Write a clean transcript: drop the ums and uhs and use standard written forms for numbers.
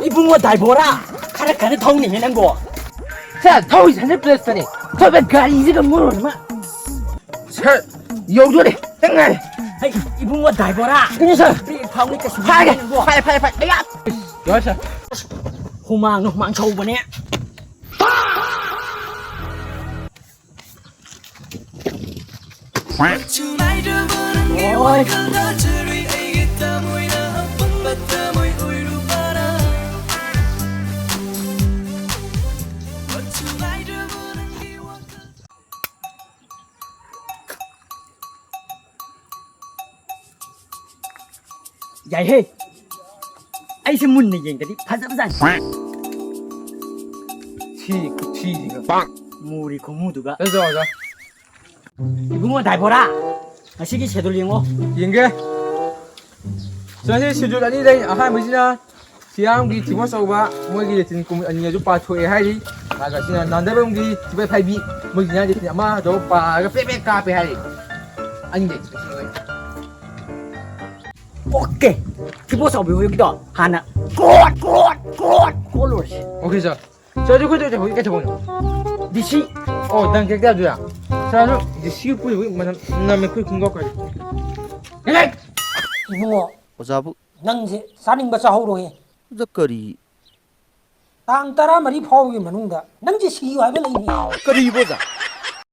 이붕어 달보라. 카라카는 덩니 낸거. 자, 더위 산을 플레스터니. 저변 가리지가 모르마. 자, 요조리. 땡날. 이붕어 달보라. 그녀서. 파우니까 파게. 팔. 야. 여자. 호망 쳐오버네. Ôi. Vậy he. Ai sẽ muốn này gì cái đi phát dấp dàn. 치 지금. 무리 고무두가. 됐어. 이붕어 달보라. 시기 제돌링어. 잉게. 사실 시줄 아니 데 아하이지나 시암기 티버 서바 뭐기 tin kum anh giúp pa thôi hay đi mà cái xin nằm đây bông đi thì phải phải bị mình nhá thì mà đâu pa cái pep cà phê hay anh đấy 오케이. 기보서 왜 여기다 하나. 꼴. 오케이 자 저도 그저 저 이렇게 저거 니시. 난 그렇게 해줘야 자 이제 시우뿌리 뭐 남의 그 근거까지 네. 이붕어. 오자부 ꯅꯪꯁꯦ ꯆꯥꯅꯤꯡꯕ ꯆꯥꯍꯧꯔꯣꯍꯦ ꯀꯔꯤ ꯇꯥꯡ 14 ꯐꯥꯎꯕꯒꯤ ꯃꯅꯨꯡꯗ ꯅꯪꯁꯦ ꯁꯤꯌꯨ ꯍꯥꯏꯕ ꯂꯩꯅꯤ ꯀꯔꯤꯕꯣꯖꯥ